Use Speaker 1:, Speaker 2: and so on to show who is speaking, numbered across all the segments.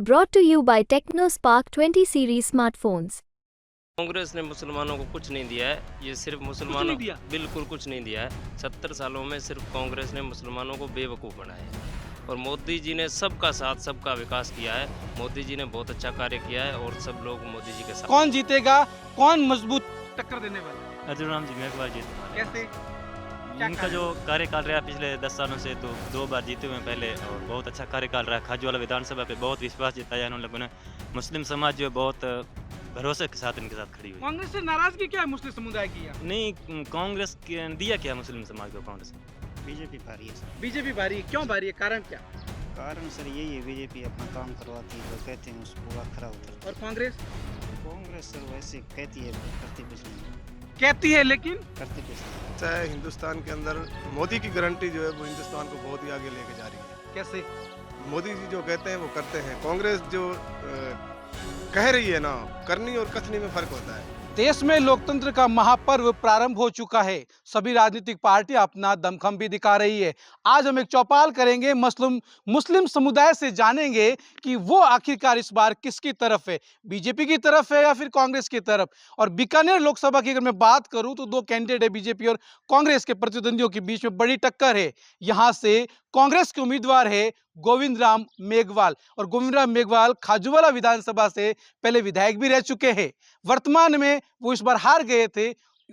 Speaker 1: Brought to you by TechnoSpark 20 series smartphones.
Speaker 2: Congress ने मुसलमानों को कुछ नहीं दिया है। ये सिर्फ मुसलमानों बिल्कुल कुछ नहीं दिया है। 70 सालों में सिर्फ कांग्रेस ने मुसलमानों को बेवकूफ़ बनाया है और मोदी जी ने सबका साथ सबका विकास किया है। मोदी जी ने बहुत अच्छा कार्य किया है और सब लोग मोदी जी के साथ।
Speaker 3: कौन जीतेगा, कौन मजबूत टक्कर देने वाला है?
Speaker 4: अर्जुन राम जी मेघवाल जीतने वाले हैं।
Speaker 3: कैसे?
Speaker 4: इनका जो कार्यकाल रहा पिछले 10 सालों से तो 2 बार जीते हुए हैं पहले और बहुत अच्छा कार्यकाल रहा। खाजूवाला विधानसभा पे बहुत विश्वास जताया उन लोगों ने। मुस्लिम समाज जो है बहुत भरोसे के साथ इनके साथ खड़ी हुई।
Speaker 3: कांग्रेस से नाराजगी क्या है मुस्लिम समुदाय की?
Speaker 4: नहीं, कांग्रेस दिया क्या मुस्लिम समाज को? कांग्रेस
Speaker 5: बीजेपी भारी है सर।
Speaker 3: बीजेपी भारी है, क्यों भारी है? कारण क्या?
Speaker 5: कारण सर यही है, बीजेपी अपना काम करवाती है, जो कहते हैं उसको पूरा खरा उतरता
Speaker 3: और कांग्रेस
Speaker 5: कांग्रेस सर वैसे कहती है, करती कुछ नहीं,
Speaker 3: कहती है लेकिन
Speaker 5: करती कुछ नहीं।
Speaker 6: चाहे हिंदुस्तान के अंदर मोदी की गारंटी जो है वो हिंदुस्तान को बहुत ही आगे लेके जा रही है।
Speaker 3: कैसे?
Speaker 6: मोदी जी जो कहते हैं वो करते हैं। कांग्रेस जो कह रही है ना, करनी और कथनी में फर्क होता है।
Speaker 3: देश में लोकतंत्र का महापर्व प्रारंभ हो चुका है। सभी राजनीतिक पार्टियां अपना दमखम भी दिखा रही है। आज हम एक चौपाल करेंगे, मुस्लिम समुदाय से जानेंगे कि वो आखिरकार इस बार किसकी तरफ है, बीजेपी की तरफ है या फिर कांग्रेस की तरफ। और बीकानेर लोकसभा की अगर मैं बात करूं तो 2 कैंडिडेट है, बीजेपी और कांग्रेस के प्रतिद्वंदियों के बीच में बड़ी टक्कर है। यहां से कांग्रेस के उम्मीदवार है गोविंद राम मेघवाल, और गोविंद राम मेघवाल खाजूवाला विधानसभा से पहले विधायक भी रह चुके हैं। वर्तमान में वो इस बार हार गए थे।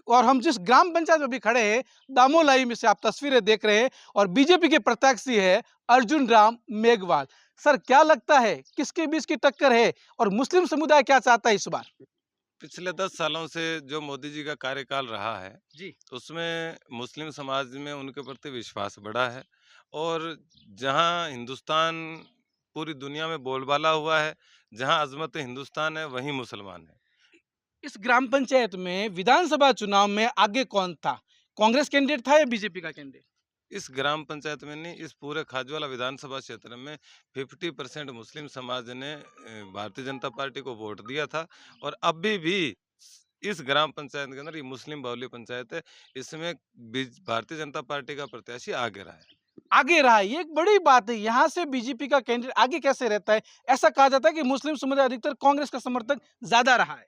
Speaker 3: और हम जिस ग्राम पंचायत में भी खड़े हैं, दामोलाई में से आप तस्वीरें देख रहे हैं, और बीजेपी के प्रत्याशी है अर्जुन राम मेघवाल। सर, क्या लगता है किसके बीच की टक्कर है और मुस्लिम समुदाय क्या चाहता है इस बार?
Speaker 7: पिछले 10 सालों से जो मोदी जी का कार्यकाल रहा है
Speaker 3: जी,
Speaker 7: उसमें मुस्लिम समाज में उनके प्रति विश्वास बढ़ा है और जहां हिंदुस्तान पूरी दुनिया में बोलबाला हुआ है, जहां अजमत हिंदुस्तान है वहीं मुसलमान है।
Speaker 3: इस ग्राम पंचायत में विधानसभा चुनाव में आगे कौन था? कांग्रेस कैंडिडेट था या बीजेपी का कैंडिडेट?
Speaker 7: इस ग्राम पंचायत में नहीं, इस पूरे खाजवाला विधानसभा क्षेत्र में 50% मुस्लिम समाज ने भारतीय जनता पार्टी को वोट दिया था और अभी भी इस ग्राम पंचायत के अंदर ये मुस्लिम बहुल्य पंचायत है, इसमें भारतीय जनता पार्टी का प्रत्याशी आगे रहा है।
Speaker 3: आगे रहा है, ये एक बड़ी बात है। यहाँ से बीजेपी का कैंडिडेट आगे कैसे रहता है? ऐसा कहा जाता है कि मुस्लिम समुदाय अधिकतर कांग्रेस का समर्थक ज्यादा रहा है।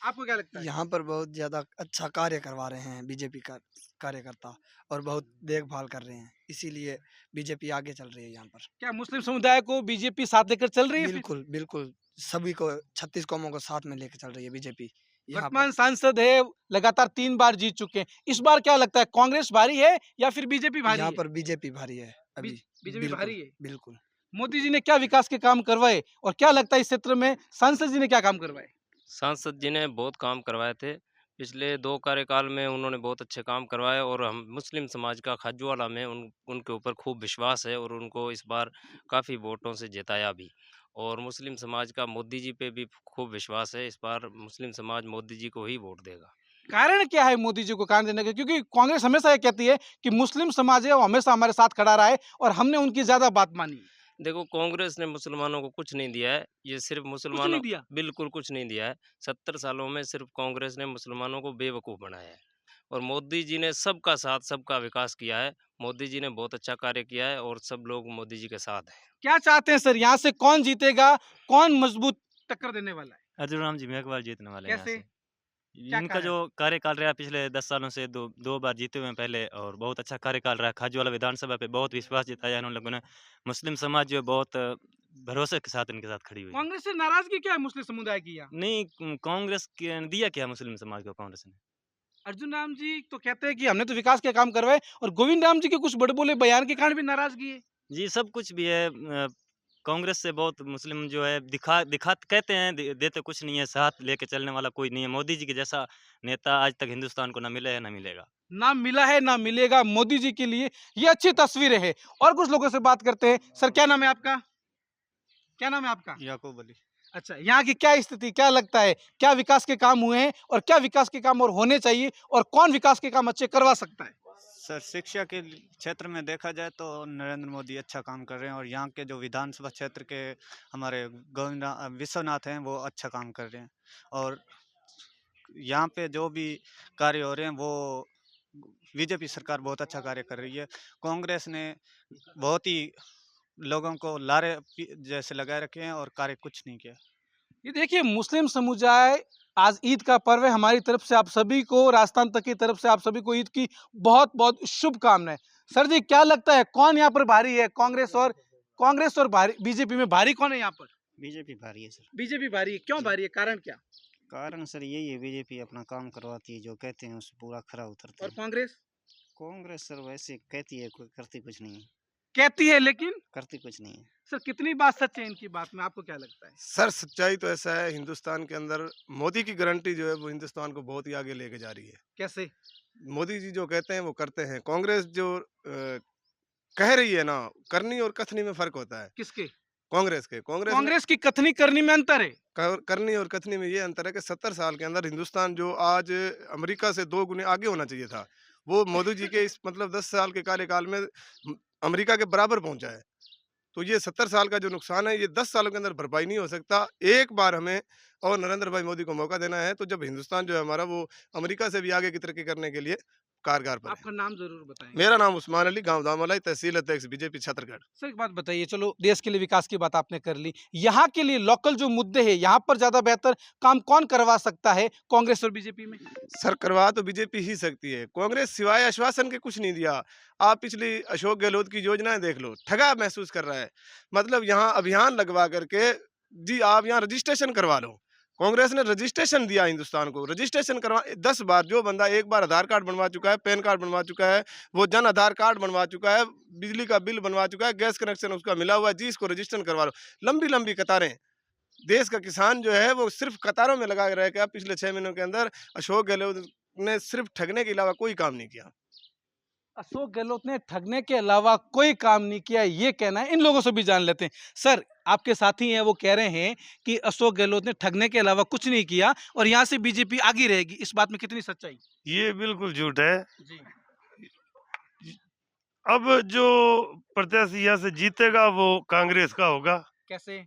Speaker 3: आपको क्या लगता है?
Speaker 8: यहाँ पर बहुत ज़्यादा अच्छा कार्य करवा रहे हैं बीजेपी का कार्यकर्ता, और बहुत देखभाल कर रहे हैं, इसीलिए बीजेपी आगे चल रही है यहाँ पर।
Speaker 3: क्या मुस्लिम समुदाय को बीजेपी साथ लेकर चल रही है?
Speaker 8: बिल्कुल बिल्कुल, सभी को 36 कौमों को साथ में लेकर चल रही है बीजेपी यहाँ
Speaker 3: वर्तमान
Speaker 8: पर।
Speaker 3: सांसद है, लगातार 3 बार जीत चुके हैं। इस बार क्या लगता है, कांग्रेस भारी है या फिर बीजेपी भारी
Speaker 8: यहाँ
Speaker 3: है?
Speaker 8: पर बीजेपी भारी है अभी।
Speaker 3: बीजेपी
Speaker 8: बिल्कुल
Speaker 3: भारी है।
Speaker 8: बिल्कुल।
Speaker 3: मोदी जी ने क्या विकास के काम करवाए और क्या लगता है इस क्षेत्र में सांसद जी ने क्या काम करवाए?
Speaker 2: सांसद जी ने बहुत काम करवाए थे। पिछले 2 कार्यकाल में उन्होंने बहुत अच्छे काम करवाए और हम मुस्लिम समाज का खाजूवाला में उनके ऊपर खूब विश्वास है और उनको इस बार काफ़ी वोटों से जिताया भी। और मुस्लिम समाज का मोदी जी पे भी खूब विश्वास है। इस बार मुस्लिम समाज मोदी जी को ही वोट देगा।
Speaker 3: कारण क्या है मोदी जी को कारण देने का? क्योंकि कांग्रेस हमेशा ये कहती है कि मुस्लिम समाज है वो हमेशा हमारे साथ खड़ा रहा है और हमने उनकी ज्यादा बात मानी।
Speaker 2: देखो, कांग्रेस ने मुसलमानों को कुछ नहीं दिया है। ये सिर्फ
Speaker 3: कुछ
Speaker 2: मुसलमानों
Speaker 3: नहीं दिया।
Speaker 2: बिल्कुल कुछ नहीं दिया है। 70 सालों में सिर्फ कांग्रेस ने मुसलमानों को बेवकूफ़ बनाया है और मोदी जी ने सबका साथ सबका विकास किया है। मोदी जी ने बहुत अच्छा कार्य किया है और सब लोग मोदी जी के साथ हैं।
Speaker 3: क्या चाहते हैं सर, यहाँ से कौन जीतेगा, कौन मजबूत टक्कर देने वाला है?
Speaker 4: अर्जुन राम जी मेघवाल जीतने वाले हैं यहाँ
Speaker 3: कैसे?
Speaker 4: से।
Speaker 3: क्या
Speaker 4: इनका
Speaker 3: कारण?
Speaker 4: जो कार्यकाल रहा पिछले 10 सालों से 2 बार जीते हुए हैं पहले और बहुत अच्छा कार्यकाल रहा। खाजूवाला विधानसभा पे बहुत विश्वास जताया उन लोगों ने। मुस्लिम समाज जो है बहुत भरोसे के साथ इनके साथ खड़ी हुई।
Speaker 3: कांग्रेस से नाराजगी क्या है मुस्लिम समुदाय की यहाँ?
Speaker 4: नहीं, कांग्रेस दिया क्या मुस्लिम समाज को? कांग्रेस ने
Speaker 3: अर्जुन राम जी तो कहते हैं कि हमने तो विकास के काम करवाए, और गोविंद राम जी के कुछ बड़बोले बयान के कारण भी नाराजगी है।
Speaker 4: जी, सब कुछ भी है। कांग्रेस से बहुत मुस्लिम जो है दिखा कहते हैं, देते कुछ नहीं है, साथ लेके चलने वाला कोई नहीं है। मोदी जी के जैसा नेता आज तक हिंदुस्तान को ना मिला है, ना मिलेगा।
Speaker 3: ना मिला है ना मिलेगा मोदी जी के लिए, ये अच्छी तस्वीरें हैं। और कुछ लोगों से बात करते हैं। सर, क्या नाम है आपका? क्या नाम है आपका?
Speaker 5: याकूब अली।
Speaker 3: अच्छा, यहाँ की क्या स्थिति, क्या लगता है, क्या विकास के काम हुए हैं और क्या विकास के काम और होने चाहिए, और कौन विकास के काम अच्छे करवा सकता है?
Speaker 5: सर शिक्षा के क्षेत्र में देखा जाए तो नरेंद्र मोदी अच्छा काम कर रहे हैं, और यहाँ के जो विधानसभा क्षेत्र के हमारे विश्वनाथ हैं वो अच्छा काम कर रहे हैं, और यहाँ पे जो भी कार्य हो रहे हैं वो बीजेपी सरकार बहुत अच्छा कार्य कर रही है। कांग्रेस ने बहुत ही लोगों को लारे जैसे लगाए रखे हैं और कार्य कुछ नहीं किया।
Speaker 3: ये देखिए मुस्लिम समुदाय आज ईद का पर्व है। हमारी तरफ से आप सभी को, राजस्थान तक की तरफ से आप सभी को ईद की बहुत बहुत शुभकामनाएं। सर जी, क्या लगता है कौन यहाँ पर भारी है? कांग्रेस और भारी बीजेपी में भारी कौन है यहाँ पर?
Speaker 9: बीजेपी भारी है सर।
Speaker 3: बीजेपी भारी है। क्यों
Speaker 9: जी।
Speaker 3: भारी है? कारण क्या?
Speaker 9: कारण सर यही है, बीजेपी अपना काम करवाती है, जो कहते हैं उस पूरा खरा उतरते
Speaker 3: और
Speaker 9: हैं।
Speaker 3: कांग्रेस
Speaker 9: कांग्रेस सर वैसे कहती है, कोई करती कुछ नहीं है,
Speaker 3: कहती है लेकिन
Speaker 9: करती कुछ नहीं है।
Speaker 3: सर कितनी बात सच है इनकी बात में? आपको क्या लगता है?
Speaker 6: सर सच्चाई तो ऐसा है, हिंदुस्तान के अंदर मोदी की गारंटी जो है वो हिंदुस्तान को बहुत ही आगे लेके जा रही है।
Speaker 3: कैसे?
Speaker 6: मोदी जी जो कहते हैं वो करते हैं। कांग्रेस जो कह रही है ना, करनी और कथनी में फर्क होता है।
Speaker 3: किसके?
Speaker 6: कांग्रेस के
Speaker 3: कांग्रेस की कथनी करनी में अंतर है।
Speaker 6: करनी और कथनी में ये अंतर है कि 70 साल के अंदर हिंदुस्तान जो आज अमेरिका से 2 गुने आगे होना चाहिए था, वो मोदी जी के इस मतलब 10 साल के कार्यकाल में अमेरिका के बराबर पहुंचा है। तो ये 70 साल का जो नुकसान है, ये 10 सालों के अंदर भरपाई नहीं हो सकता। एक बार हमें और नरेंद्र भाई मोदी को मौका देना है, तो जब हिंदुस्तान जो है हमारा, वो अमेरिका से भी आगे की तरक्की करने के लिए कारगर पर है।
Speaker 3: आपका नाम जरूर बताएं।
Speaker 6: मेरा नाम उस्मान अली, गांव दामलाई, तहसील अध्यक्ष बीजेपी छतरगढ़।
Speaker 3: सर एक बात बताइए, चलो देश के लिए विकास की बात आपने कर ली, यहाँ के लिए लोकल जो मुद्दे हैं, यहाँ पर ज्यादा बेहतर काम कौन करवा सकता है कांग्रेस और बीजेपी में?
Speaker 6: सर करवा तो बीजेपी ही सकती है। कांग्रेस सिवाय आश्वासन के कुछ नहीं दिया। आप पिछली अशोक गहलोत की योजनाएं देख लो, ठगा महसूस कर रहा है। मतलब यहाँ अभियान लगवा करके जी आप यहाँ रजिस्ट्रेशन करवा लो। कांग्रेस ने रजिस्ट्रेशन दिया हिंदुस्तान को, रजिस्ट्रेशन करवा 10 बार। जो बंदा एक बार आधार कार्ड बनवा चुका है, पैन कार्ड बनवा चुका है, वो जन आधार कार्ड बनवा चुका है, बिजली का बिल बनवा चुका है, गैस कनेक्शन उसका मिला हुआ है, जी इसको रजिस्ट्रेशन करवा लो। लंबी लंबी कतारें। देश का किसान जो है वो सिर्फ कतारों में लगा रह गया। पिछले 6 महीनों के अंदर अशोक गहलोत ने सिर्फ ठगने के अलावा कोई काम नहीं किया।
Speaker 3: अशोक गहलोत ने ठगने के अलावा कोई काम नहीं किया, ये कहना है। इन लोगों से भी जान लेते हैं। सर आपके साथी हैं, वो कह रहे हैं कि अशोक गहलोत ने ठगने के अलावा कुछ नहीं किया और यहाँ से बीजेपी आगे रहेगी। इस बात में कितनी सच्चाई?
Speaker 10: ये बिल्कुल झूठ है।
Speaker 3: जी।
Speaker 10: अब जो प्रत्याशी यहाँ से जीतेगा वो कांग्रेस का होगा,
Speaker 3: कैसे?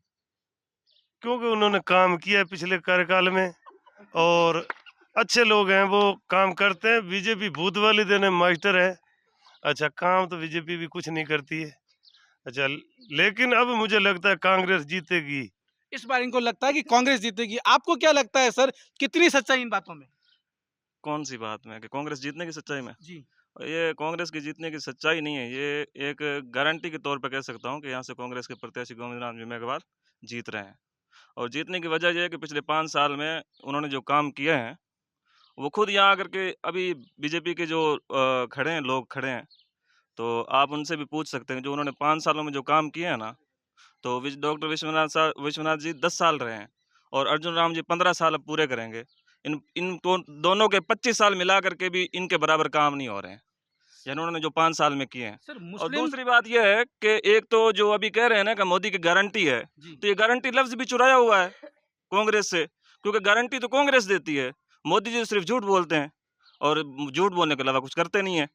Speaker 10: क्योंकि उन्होंने काम किया है पिछले कार्यकाल में और अच्छे लोग हैं, वो काम करते हैं। बीजेपी भूत वाली देने मास्टर है। अच्छा, काम तो बीजेपी भी कुछ नहीं करती है। अच्छा, लेकिन अब मुझे लगता है कांग्रेस जीतेगी।
Speaker 3: इस बार इनको लगता है कि कांग्रेस जीतेगी। आपको क्या लगता है सर, कितनी सच्चाई इन बातों में?
Speaker 11: कौन सी बात में कि कांग्रेस जीतने की सच्चाई में?
Speaker 3: जी।
Speaker 11: ये कांग्रेस की जीतने की सच्चाई नहीं है, ये एक गारंटी के तौर पर कह सकता हूँ कि यहाँ से कांग्रेस के प्रत्याशी गोविंद जी मेघवाल जीत रहे हैं। और जीतने की वजह यह है कि पिछले 5 साल में उन्होंने जो काम किए हैं, वो खुद यहाँ आकर के अभी बीजेपी के जो खड़े हैं, लोग खड़े हैं, तो आप उनसे भी पूछ सकते हैं। जो उन्होंने 5 सालों में जो काम किए हैं ना, तो डॉक्टर विश्वनाथ जी 10 साल रहे हैं और अर्जुन राम जी 15 साल अब पूरे करेंगे। इन दोनों के 25 साल मिला करके भी इनके बराबर काम नहीं हो रहे हैं, यानी उन्होंने जो 5 साल में किए हैं।
Speaker 3: सर
Speaker 11: और
Speaker 3: मुस्लिम
Speaker 11: दूसरी बात यह है कि एक तो जो अभी कह रहे हैं ना कि मोदी की गारंटी है,
Speaker 3: जी।
Speaker 11: तो ये गारंटी लफ्ज भी चुराया हुआ है कांग्रेस से, क्योंकि गारंटी तो कांग्रेस देती है। मोदी जी सिर्फ झूठ बोलते हैं और झूठ बोलने के अलावा कुछ करते नहीं है।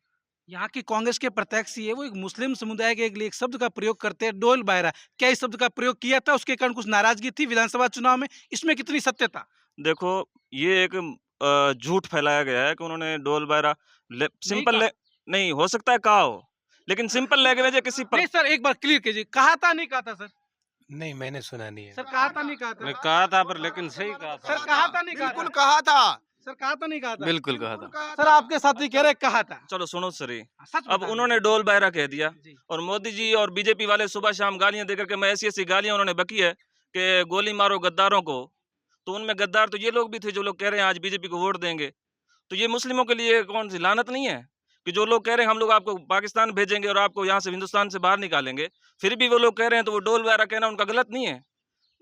Speaker 3: यहाँ की कांग्रेस के प्रत्याशी है, वो एक मुस्लिम समुदाय के लिए एक शब्द का प्रयोग करते हैं, डोल बायरा। क्या इस शब्द का प्रयोग किया था, उसके कारण कुछ नाराजगी थी विधानसभा चुनाव में? इसमें कितनी सत्यता?
Speaker 11: देखो, ये एक झूठ फैलाया गया है कि उन्होंने डोल बायरा सिंपल नहीं हो सकता है कहा हो, लेकिन सिंपल लैंग्वेज है किसी पर।
Speaker 3: नहीं सर, एक बार क्लियर कीजिए, कहा था नहीं कहा था सर?
Speaker 12: नहीं, मैंने सुना नहीं है।
Speaker 3: सर कहा था नहीं कहा था?
Speaker 2: कहा था पर लेकिन सही कहा था।
Speaker 3: सर कहा था नहीं कहा
Speaker 6: बिल्कुल
Speaker 3: था?
Speaker 6: कहा था।
Speaker 3: सर कहा था नहीं कहा था?
Speaker 2: बिल्कुल कहा था।
Speaker 3: सर आपके साथी कह रहे कहा था।
Speaker 11: चलो सुनो सरी,
Speaker 3: सच
Speaker 11: अब
Speaker 3: बता
Speaker 11: उन्होंने डोल बायरा कह दिया
Speaker 3: जी।
Speaker 11: और मोदी जी और बीजेपी वाले सुबह शाम गालियां देकर के, मैं ऐसी गालियां उन्होंने बकी है कि गोली मारो गद्दारों को। तो उनमें गद्दार तो ये लोग भी थे जो लोग कह रहे हैं आज बीजेपी को वोट देंगे। तो ये मुस्लिमों के लिए कौन सी लानत नहीं है कि जो लोग कह रहे हैं हम लोग आपको पाकिस्तान भेजेंगे और आपको यहाँ से हिंदुस्तान से बाहर निकालेंगे, फिर भी वो लोग कह रहे हैं, तो वो डोल बायरा कहना उनका गलत नहीं है।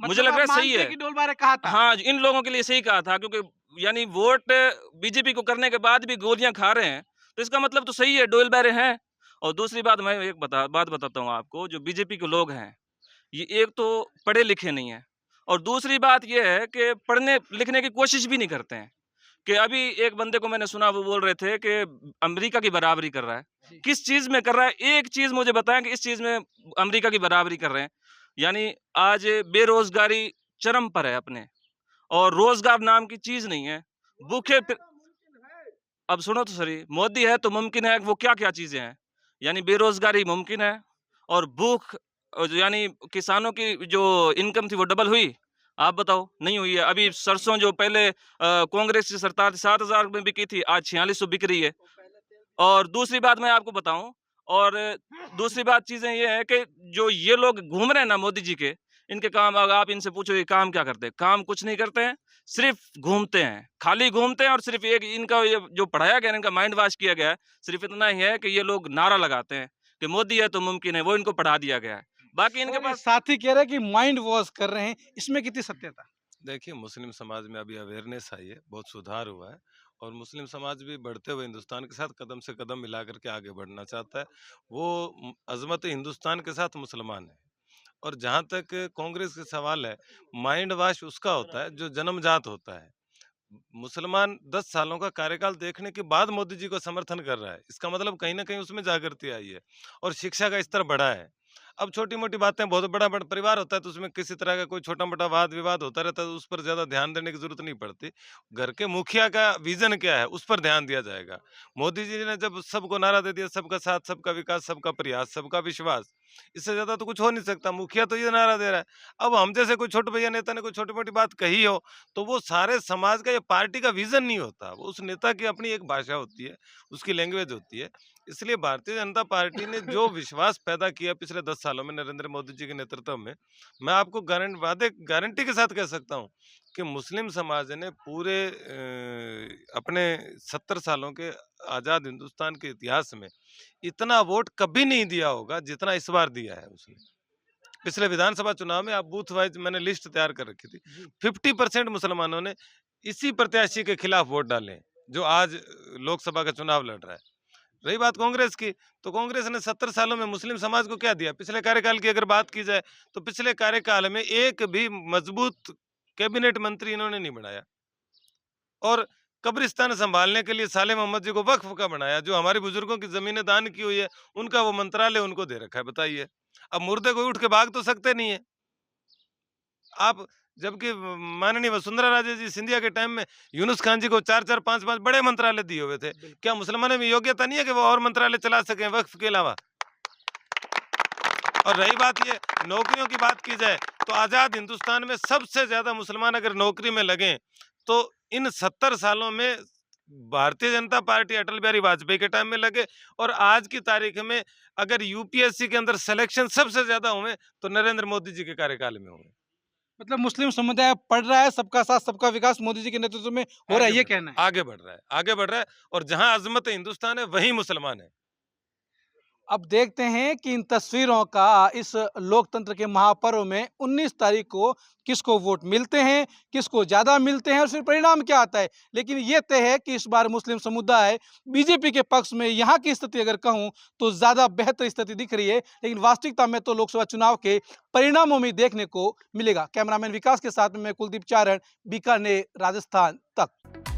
Speaker 11: मुझे लग रहा है सही है
Speaker 3: कि डोल बायरा कहा था।
Speaker 11: हाँ, इन लोगों के लिए सही कहा था, क्योंकि यानी वोट बीजेपी को करने के बाद भी गोलियां खा रहे हैं, तो इसका मतलब तो सही है, डोल बायरे हैं। और दूसरी बात, मैं एक बात बताता हूँ आपको, जो बीजेपी के लोग हैं, ये एक तो पढ़े लिखे नहीं है और दूसरी बात ये है कि पढ़ने लिखने की कोशिश भी नहीं करते हैं। कि अभी एक बंदे को मैंने सुना, वो बोल रहे थे कि अमेरिका की बराबरी कर रहा है। किस चीज में कर रहा है? एक चीज मुझे बताएं कि इस चीज में अमेरिका की बराबरी कर रहे हैं। यानी आज बेरोजगारी चरम पर है अपने, और रोजगार नाम की चीज नहीं है। भूखे अब सुनो तो सही, मोदी है तो मुमकिन है, वो क्या क्या चीजें हैं, यानी बेरोजगारी मुमकिन है और भूख यानी किसानों की जो इनकम थी वो डबल हुई? आप बताओ, नहीं हुई है। अभी सरसों जो पहले कांग्रेस की सरकार थी 7,000 में बिकी थी, आज 4600 बिक रही है। और दूसरी बात मैं आपको बताऊँ, और दूसरी बात चीज़ें ये है कि जो ये लोग घूम रहे हैं ना मोदी जी के, इनके काम अगर आप इनसे पूछो ये काम क्या करते हैं? काम कुछ नहीं करते हैं, सिर्फ़ घूमते हैं। खाली घूमते हैं और सिर्फ़ एक इनका ये जो पढ़ाया गया है, इनका माइंड वॉश किया गया है, सिर्फ़ इतना ही है कि ये लोग नारा लगाते हैं कि मोदी है तो मुमकिन है, वो इनको पढ़ा दिया गया है। बाकी इनके
Speaker 3: और ये
Speaker 11: पास
Speaker 3: साथी कह रहे हैं कि माइंड वॉश कर रहे हैं, इसमें कितनी सत्यता?
Speaker 7: देखिए, मुस्लिम समाज में अभी अवेयरनेस आई है, बहुत सुधार हुआ है और मुस्लिम समाज भी बढ़ते हुए हिंदुस्तान के साथ कदम से कदम मिला करके आगे बढ़ना चाहता है। वो अज़मत हिंदुस्तान के साथ मुसलमान है। और जहाँ तक कांग्रेस का सवाल है, माइंड वॉश उसका होता है जो जन्मजात होता है। मुसलमान 10 सालों का कार्यकाल देखने के बाद मोदी जी को समर्थन कर रहा है। इसका मतलब कहीं न कहीं उसमें जागृति आई है और शिक्षा का स्तर बढ़ा है। अब छोटी-मोटी बातें, बहुत बड़ा परिवार होता है तो उसमें किसी तरह का कोई छोटा-मोटा वाद-विवाद होता रहता है, तो उस पर ज़्यादा ध्यान देने की ज़रूरत नहीं पड़ती। घर के मुखिया का विज़न क्या है, उस पर ध्यान दिया जाएगा। मोदी जी ने जब सबको नारा दे दिया, सबका साथ, सबका विकास, सबका प्रयास, सबका विश्वास, इससे ज़्यादा तो कुछ हो नहीं सकता। मुखिया तो ये नारा दे रहा है। अब हम जैसे कोई छोटे भैया नेता ने कोई छोटी-मोटी बात कही हो, तो वो सारे समाज का या पार्टी का विज़न नहीं होता। वो उस नेता की अपनी एक भाषा होती है, उसकी लैंग्वेज होती है। इसलिए भारतीय जनता पार्टी ने जो विश्वास पैदा किया पिछले 10 सालों में नरेंद्र मोदी जी के नेतृत्व में, मैं आपको गारंटी के साथ कह सकता हूँ कि मुस्लिम समाज ने पूरे अपने 70 सालों के आज़ाद हिंदुस्तान के इतिहास में इतना वोट कभी नहीं दिया होगा जितना इस बार दिया है उसने। पिछले विधानसभा चुनाव में आप बूथ वाइज मैंने लिस्ट तैयार कर रखी थी, 50% मुसलमानों ने इसी प्रत्याशी के खिलाफ वोट डाले जो आज लोकसभा का चुनाव लड़ रहा है। रही बात कांग्रेस की, तो कांग्रेस ने 70 सालों में मुस्लिम समाज को क्या दिया? पिछले कार्यकाल की अगर बात की जाए तो पिछले कार्यकाल में एक भी मजबूत कैबिनेट मंत्री इन्होंने नहीं बनाया और कब्रिस्तान संभालने के लिए साले मोहम्मद जी को वक्फ का बनाया। जो हमारे बुजुर्गों की जमीनें दान की हुई है उनका वो मंत्रालय उनको दे रखा है। बताइए, अब मुर्दे कोई उठ के भाग तो सकते नहीं है आप। जबकि माननीय वसुंधरा राजे जी सिंधिया के टाइम में यूनुस खान जी को 4-4, 5-5 बड़े मंत्रालय दिए हुए थे। क्या मुसलमानों में योग्यता नहीं है कि वो और मंत्रालय चला सकें वक्फ के अलावा? और रही बात ये नौकरियों की बात की जाए तो आज़ाद हिंदुस्तान में सबसे ज्यादा मुसलमान अगर नौकरी में लगे तो इन 70 सालों में भारतीय जनता पार्टी अटल बिहारी वाजपेयी के टाइम में लगे, और आज की तारीख में अगर यूपीएससी के अंदर सिलेक्शन सबसे ज्यादा हुए तो नरेंद्र मोदी जी के कार्यकाल में हुए।
Speaker 3: मतलब मुस्लिम समुदाय पढ़ रहा है, सबका साथ सबका विकास मोदी जी के नेतृत्व में हो रहा है, ये कहना है?
Speaker 7: आगे बढ़ रहा है और जहां अजमत हिंदुस्तान है वहीं मुसलमान है।
Speaker 3: अब देखते हैं कि इन तस्वीरों का इस लोकतंत्र के महापर्व में 19 तारीख को किसको वोट मिलते हैं, किसको ज़्यादा मिलते हैं और फिर परिणाम क्या आता है। लेकिन ये तय है कि इस बार मुस्लिम समुदाय बीजेपी के पक्ष में, यहाँ की स्थिति अगर कहूँ तो ज़्यादा बेहतर स्थिति दिख रही है, लेकिन वास्तविकता में तो लोकसभा चुनाव के परिणामों में देखने को मिलेगा। कैमरामैन विकास के साथ में मैं कुलदीप चारण, बीकानेर, राजस्थान तक।